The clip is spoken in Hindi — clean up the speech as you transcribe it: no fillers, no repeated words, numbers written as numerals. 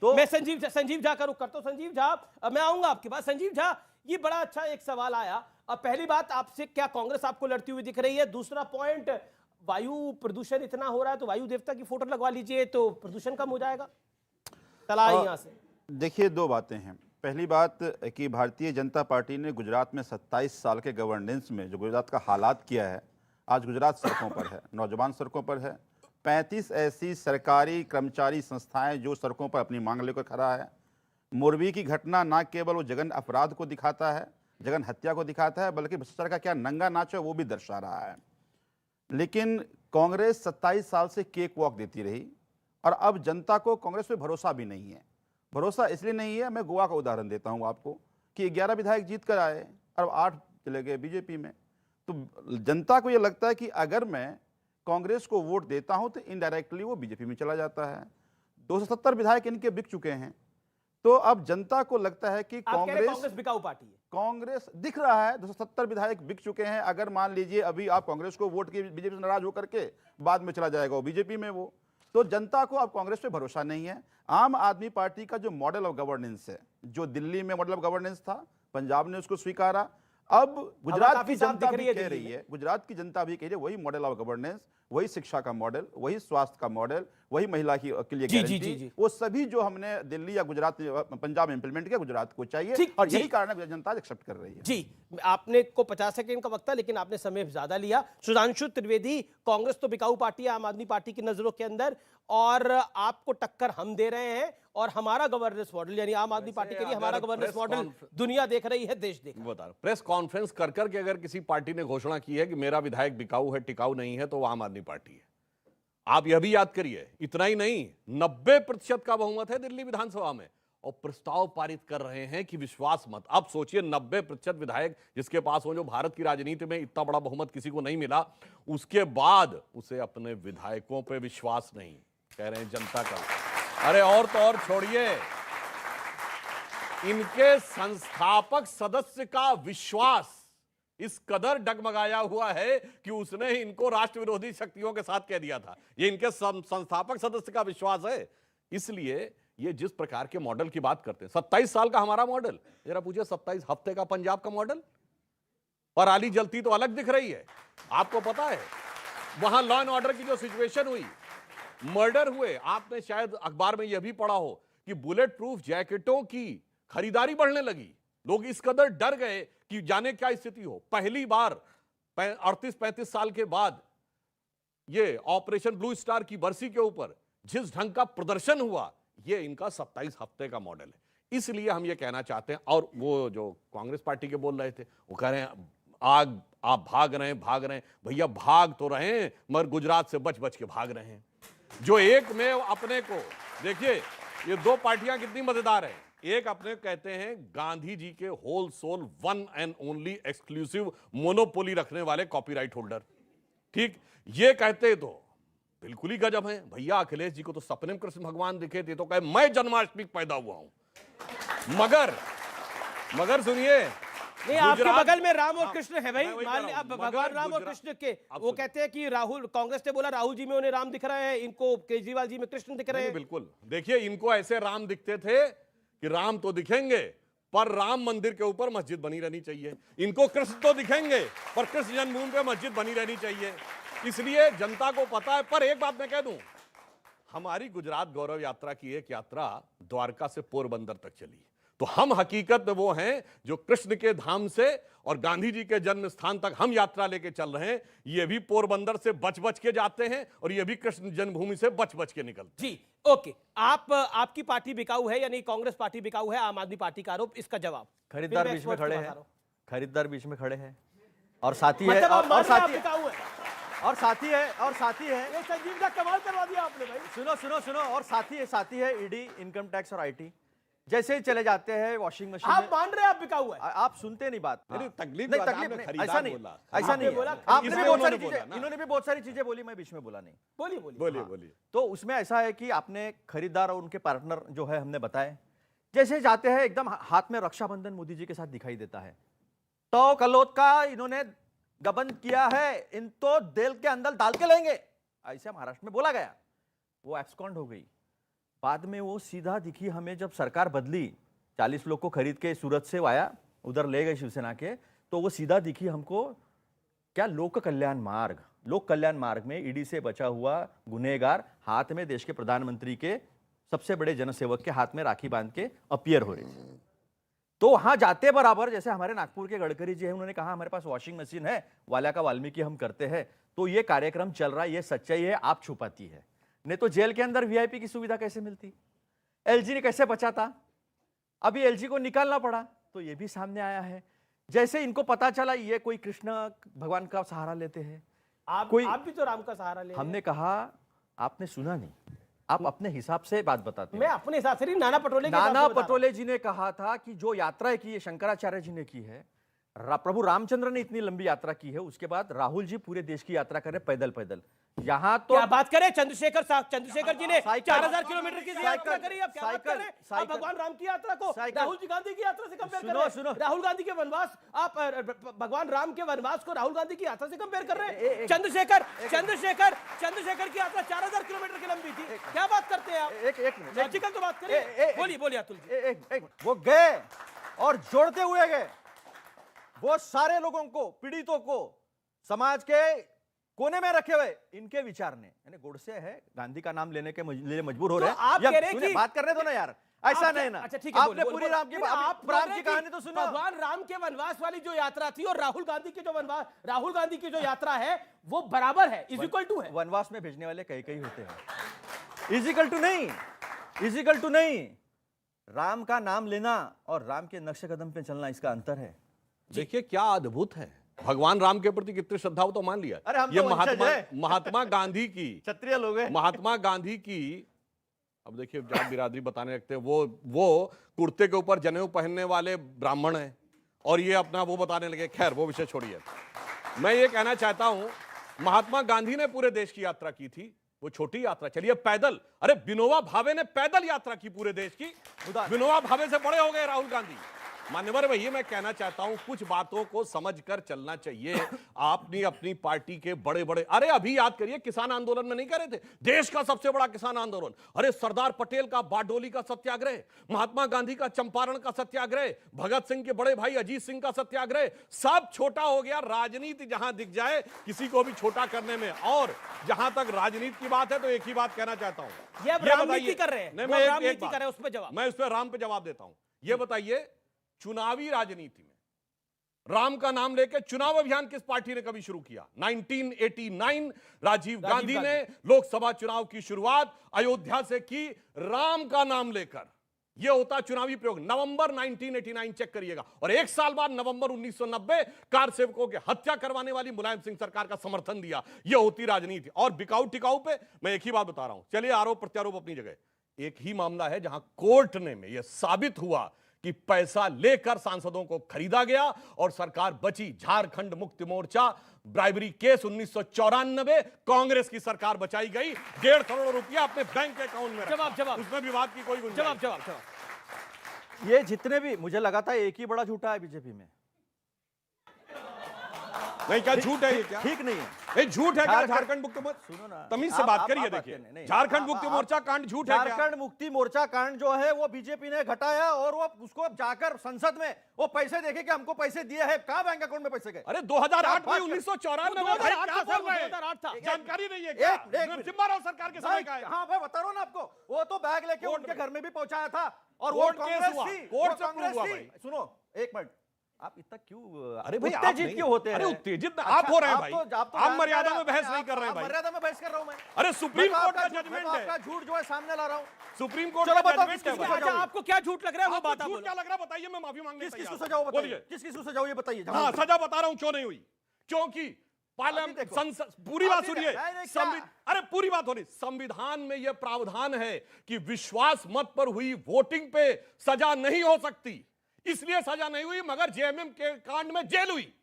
तो मैं संजीव झा का रुख करता हूं। संजीव झा, मैं आऊंगा आपके पास। संजीव झा, ये बड़ा अच्छा एक सवाल आया। अब पहली बात आपसे, क्या कांग्रेस आपको लड़ती हुई दिख रही है? दूसरा पॉइंट, वायु प्रदूषण इतना हो रहा है तो वायु देवता की फोटो लगवा लीजिए तो प्रदूषण कम हो जाएगा। चला यहां से। देखिए, दो बातें हैं। पहली बात कि भारतीय जनता पार्टी ने गुजरात में 27 साल के गवर्नेंस में जो गुजरात का हालात किया है, आज गुजरात सड़कों पर है, नौजवान सड़कों पर है। 35 ऐसी सरकारी कर्मचारी संस्थाएं जो सड़कों पर अपनी मांग लेकर खड़ा है। मोरबी की घटना ना केवल वो जघन्य अपराध को दिखाता है, जघन्य हत्या को दिखाता है, बल्कि भ्रष्टाचार का क्या नंगा नाच है वो भी दर्शा रहा है। लेकिन कांग्रेस 27 साल से केक वॉक देती रही और अब जनता को कांग्रेस पे भरोसा भी नहीं है। भरोसा इसलिए नहीं है, मैं गोवा का उदाहरण देता हूं आपको कि 11 विधायक जीत कर आए और 8 चले गए बीजेपी में। तो जनता को यह लगता है कि अगर मैं कांग्रेस को वोट देता हूं तो इनडायरेक्टली वो बीजेपी में चला जाता है। 270 विधायक इनके बिक चुके हैं। तो अब जनता को लगता है कि कांग्रेस बिकाऊ पार्टी है। कांग्रेस दिख रहा है, 270 विधायक बिक चुके हैं। अगर मान लीजिए अभी आप कांग्रेस को वोट के बीजेपी से नाराज होकर के बाद में चला जाएगा वो बीजेपी में, वो तो जनता को अब कांग्रेस पे भरोसा नहीं है। आम आदमी पार्टी का जो मॉडल ऑफ गवर्नेंस है, जो दिल्ली में मॉडल ऑफ गवर्नेंस था, पंजाब ने उसको स्वीकारा, अब गुजरात की जनता भी कह रही है, गुजरात की जनता भी कह रही है वही मॉडल ऑफ गवर्नेंस, वही शिक्षा का मॉडल, वही स्वास्थ्य का मॉडल, वही महिला के लिए गारंटी, वो सभी जो हमने दिल्ली या गुजरात पंजाब में इंप्लीमेंट किया, गुजरात को चाहिए और यही कारण है जनता एक्सेप्ट कर रही है। जी, आपने को 50 सेकंड का वक्त था लेकिन आपने समय ज्यादा लिया। सुधांशु त्रिवेदी, कांग्रेस तो बिकाऊ पार्टी है आम आदमी पार्टी की नजरों के अंदर, और आपको टक्कर हम दे रहे हैं और हमारा गवर्नेंस मॉडल, यानी आम आदमी पार्टी के लिए हमारा गवर्नेंस मॉडल दुनिया देख रही है, देश देख रहा है। प्रेस कॉन्फ्रेंस कर करके अगर किसी पार्टी ने घोषणा की है कि मेरा विधायक बिकाऊ है, टिकाऊ नहीं है, तो वो आम आदमी पार्टी है। आप यह भी याद करिए, इतना ही नहीं, 90% का बहुमत है दिल्ली विधानसभा में और प्रस्ताव पारित कर रहे हैं कि विश्वास मत। अब सोचिए, 90% विधायक जिसके पास हो, जो भारत की राजनीति में इतना बड़ा बहुमत किसी को नहीं मिला, उसके बाद उसे अपने विधायकों पे विश्वास नहीं, कह रहे हैं जनता का। अरे और तो और छोड़िए, इनके संस्थापक सदस्य का विश्वास इस कदर डगमगाया हुआ है कि उसने इनको राष्ट्र विरोधी शक्तियों के साथ कह दिया था। ये इनके संस्थापक सदस्य का विश्वास है। इसलिए ये जिस प्रकार के मॉडल की बात करते हैं, 27 साल का हमारा मॉडल, जरा पूछिए 27 हफ्ते का पंजाब का मॉडल, पराली जलती तो अलग दिख रही है। आपको पता है वहां लॉ एंड ऑर्डर की जो सिचुएशन हुई, मर्डर हुए, आपने शायद अखबार में यह भी पढ़ा हो कि बुलेट प्रूफ जैकेटों की खरीदारी बढ़ने लगी। लोग इस कदर डर गए कि जाने क्या स्थिति हो। पहली बार 38-35 साल के बाद ये ऑपरेशन ब्लू स्टार की बरसी के ऊपर जिस ढंग का प्रदर्शन हुआ, ये इनका 27 हफ्ते का मॉडल है। इसलिए हम ये कहना चाहते हैं, और वो जो कांग्रेस पार्टी के बोल रहे थे, वो कह रहे हैं आग आप भाग रहे हैं। भैया भाग तो रहे हैं, मगर गुजरात से बच बच के भाग रहे हैं। जो एक में अपने को देखिए, ये दो पार्टियां कितनी मजेदार है। एक अपने कहते हैं गांधी जी के whole sole one and only exclusive monopoly रखने वाले कॉपीराइट होल्डर, ठीक, ये कहते तो बिल्कुल ही गजब है। भैया अखिलेश जी को तो सपने में कृष्ण भगवान दिखे थे तो कहे मैं जन्माष्टमी पैदा हुआ हूं। मगर सुनिए, नहीं, आपके बगल में राम और कृष्ण है भाई, मान लिया भगवान राम और कृष्ण के, वो कहते हैं कि राहुल, कांग्रेस ने बोला राहुल जी में उन्हें राम दिख रहे हैं, इनको केजरीवाल जी में कृष्ण दिख रहे हैं। बिल्कुल, देखिए इनको ऐसे राम दिखते थे कि राम तो दिखेंगे पर राम मंदिर के ऊपर मस्जिद बनी रहनी चाहिए। इनको कृष्ण तो दिखेंगे पर कृष्ण जन्मभूमि पे मस्जिद बनी रहनी चाहिए। इसलिए जनता को पता है। पर एक बात मैं कह दूं, हमारी गुजरात गौरव यात्रा की एक यात्रा द्वारका से पोरबंदर तक चली, तो हम हकीकत में वो हैं जो कृष्ण के धाम से और गांधी जी के जन्म स्थान तक हम यात्रा लेके चल रहे हैं। ये भी पोरबंदर से बच बच के जाते हैं और ये भी कृष्ण जन्मभूमि से बच बच के निकलते हैं। जी, ओके। आपकी पार्टी बिकाऊ है, यानी कांग्रेस पार्टी बिकाऊ है, आम आदमी पार्टी का आरोप, इसका जवाब? खरीदार बीच में खड़े हैं, खरीदार बीच में खड़े हैं और साथी है, मतलब और साथी है, और साथी है। ये संजीव का कमाल करवा दिया आपने भाई। सुनो, और साथी है ईडी, इनकम टैक्स और आईटी। जैसे ही चले जाते हैं वॉशिंग मशीन, आप मान रहे हैं आप बिकाऊ है? आप सुनते नहीं बात। तकलीफ नहीं, ऐसा नहीं, आपने भी बहुत सारी चीजें, इन्होंने भी बहुत सारी चीजें बोली, मैं बीच में बोला नहीं। बोलिए। तो उसमें ऐसा है कि आपने खरीदार और उनके पार्टनर जो है हमने बताए, जैसे जाते हैं एकदम हाथ में रक्षाबंधन मोदी जी के साथ दिखाई देता है। तो कलोत का इन्होंने गबन किया है, इन तो जेल के अंदर डाल के लेंगे, ऐसे महाराष्ट्र में बोला गया। वो एब्सकॉन्ड हो गई, बाद में वो सीधा दिखी हमें जब सरकार बदली, 40 लोग को खरीद के सूरत से आया, उधर ले गए शिवसेना के, तो वो सीधा दिखी हमको क्या लोक कल्याण मार्ग में ईडी से बचा हुआ गुनहगार हाथ में देश के प्रधानमंत्री के सबसे बड़े जनसेवक के हाथ में राखी बांध के अपीयर हो रही थी। तो वहां जाते बराबर, जैसे हमारे नागपुर के गडकरी जी हैं, उन्होंने कहा हमारे पास वॉशिंग मशीन है, वाल्या का वाल्मीकि हम करते हैं, तो ये कार्यक्रम चल रहा है, ये सच्चाई है, आप छुपाती है। नहीं तो जेल के अंदर वीआईपी की सुविधा कैसे मिलती, एलजी ने कैसे बचा था, अभी एलजी को निकालना पड़ा, तो ये भी सामने आया है। जैसे इनको पता चला ये कोई कृष्ण भगवान का सहारा लेते हैं, आप भी तो राम का सहारा ले रहे हैं। हमने कहा आपने सुना नहीं, आप अपने हिसाब से बात बताते हैं। मैं अपने हिसाब से नहीं, नाना पटोले के हिसाब से नाना बता रहा हूं। पटोले जी ने कहा था कि जो यात्रा की है शंकराचार्य जी ने की है, प्रभु रामचंद्र ने इतनी लंबी यात्रा की है, उसके बाद राहुल जी पूरे देश की यात्रा कर रहे पैदल पैदल। यहाँ तो क्या बात करें, चंद्रशेखर जी ने साइकिल- 4000 किलोमीटर की यात्रा साइकिल- करी, आप क्या बात कर रहे हैं? आप साइकिल- भगवान राम की यात्रा को साइकिल- राहुल जी गांधी की यात्रा से कंपेयर कर सुनो, रहे हैं? सुनो। राहुल गांधी के वनवास, आप भगवान राम के वनवास को राहुल गांधी की यात्रा से कंपेयर कर रहे हैं? एक- चंद्रशेखर की यात्रा 4000 किलोमीटर की लंबी थी, क्या बात करते हैं आप? एक मिनट, लॉजिकल तो बात करिए, बोलिए अतुल जी। एक वो गए और जोड़ते हुए गए, वो सारे लोगों को, पीड़ितों को, समाज के कोने में रखे हुए इनके विचार ने, यानी गोडसे है, गांधी का नाम लेने के लिए मजबूर हो रहे हैं। आप या कह रहे हैं सुनिए, कि बात करने दो ना यार, ऐसा नहीं ना। अच्छा ठीक है, आपने बोलिए, पूरी बोलिए, राम की बोलिए। आप बोल राम रहे की हैं कहानी कि तो सुनो। भगवान राम के वनवास वाली जो यात्रा थी और राहुल गांधी की जो यात्रा है वो बराबर है, इज इक्वल टू है। वनवास में भेजने वाले कई कई होते हैं, इजिकल टू नहीं। राम का नाम लेना और राम के नक्शे कदम पे चलना, इसका अंतर है। देखिए क्या अद्भुत है, भगवान राम के प्रति कितनी श्रद्धा हो तो मान लिया। अरे हम ये तो वंशज हैं। महात्मा गांधी की क्षत्रिय लोग हैं। महात्मा गांधी की, अब देखिए जात बिरादरी बताने लगते हैं, वो कुर्ते के ऊपर जनेऊ पहनने वाले ब्राह्मण हैं और ये अपना वो बताने लगे। खैर वो विषय छोड़िए, मैं ये कहना चाहता हूं महात्मा गांधी ने पूरे देश की यात्रा की थी, वो छोटी यात्रा चलिए पैदल। अरे विनोबा भावे ने पैदल यात्रा की पूरे देश की, विनोबा भावे से बड़े हो गए राहुल गांधी। मान्यवर भैया, मैं कहना चाहता हूं कुछ बातों को समझकर चलना चाहिए। आपने अपनी पार्टी के बड़े बड़े, अरे अभी याद करिए किसान आंदोलन में नहीं कर रहे थे, देश का सबसे बड़ा किसान आंदोलन, अरे सरदार पटेल का बारडोली का सत्याग्रह, महात्मा गांधी का चंपारण का सत्याग्रह, भगत सिंह के बड़े भाई अजीत सिंह का सत्याग्रह, सब छोटा हो गया। राजनीति जहां दिख जाए किसी को भी छोटा करने में। और जहां तक राजनीति की बात है तो एक ही बात कहना चाहता हूं, ये अब राजनीति कर रहे हैं, नहीं, वो मैं राजनीति एक बात- कर रहे हैं, उस पर जवाब। मैं उस पर राम पे जवाब देता हूं। ये बताइए चुनावी राजनीति में राम का नाम लेकर चुनाव अभियान किस पार्टी ने कभी शुरू किया? 1989 राजीव गांधी ने लोकसभा चुनाव की शुरुआत अयोध्या से की, राम का नाम लेकर। यह होता चुनावी प्रयोग। नवंबर 1989 चेक करिएगा। और एक साल बाद नवंबर 1990 कार सेवकों की हत्या करवाने वाली मुलायम सिंह सरकार का समर्थन दिया। यह होती राजनीति। और बिकाऊ टिकाऊ पे मैं एक ही बात बता रहा हूं, चलिए आरोप प्रत्यारोप अपनी जगह। एक ही मामला है जहां कोर्ट ने में यह साबित हुआ कि पैसा लेकर सांसदों को खरीदा गया और सरकार बची। झारखंड मुक्ति मोर्चा ब्राइबरी केस 1994, कांग्रेस की सरकार बचाई गई। 1.5 करोड़ रुपया अपने बैंक अकाउंट में रखा। जवाब। उसमें विवाद की कोई गुंजाइश जवाब। ये जितने भी, मुझे लगा था एक ही बड़ा झूठा है बीजेपी में। नहीं, क्या झूठ है ये? क्या ठीक नहीं है? ये झूठ है क्या? झारखंड मुक्ति मोर्चा, सुनो ना, तमीज से आप- बात आप- करिए। आप बात देखिए करने, नहीं, झारखंड आप- मुक्ति आप- मोर्चा कांड झूठ है क्या? झारखंड मुक्ति मोर्चा कांड जो है वो बीजेपी ने घटाया और वो उसको जाकर संसद में वो पैसे देखे कि हमको पैसे दिए हैं, कहां बैंक अकाउंट में पैसे गए? अरे 2008 में, बात कर- 1994 में, 2008 क्या था, बोल रहे हैं? 2008 था। जानकारी नहीं है क्या? एक मिनट। नरसिम्हा राव सरकार के समय का है। हाँ भाई बता रहा हूं ना आपको, वो तो बैग लेके कोर्ट उनके में। घर में भी पहुंचाया था और वो कोर्ट केस कांग्रेस हुआ, थी, कोर्ट वो से कांग्रेस प्रूव हुआ थी। भाई। सुनो एक मिनट, आप इतना क्यों अरे भाई आप उत्तेजित नहीं- क्यों होते हैं? अरे उत्तेजित आप हो रहे हैं भाई। आप जानते मर्यादा हैं, में बहस आप- नहीं कर रहे हैं आप भाई। मर्यादा में बहस कर रहा हूं मैं। अरे सुप्रीम मैं तो कोर्ट का आपका झूठ- जजमेंट मैं तो है। आपका झूठ जो है सामने ला रहा हूं। सुप्रीम कोर्ट चलो का बताओ, जजमेंट किसकी है सजा भाई। अच्छा, आपको क्या झूठ लग रहा है वो आपको बात आप झूठ बोलो। क्या लग रहा है बताइए, मैं माफी मांगने किस किस तैयार को हूं। सजा हो बताइए, बोलिए। किस किस को सजा हो ये बताइए। हाँ, सजा बता रहा हूं क्यों नहीं हुई। क्योंकि अभी पार्लियामेंट देखो। संसद, पूरी बात अभी सुनिए। देखो, नहीं, क्या? अरे पूरी बात हो रही। संविधान में यह प्रावधान है कि विश्वास मत पर हुई वोटिंग पे सजा नहीं हो सकती, इसलिए सजा नहीं हुई, मगर जेएमएम के कांड में जेल हुई।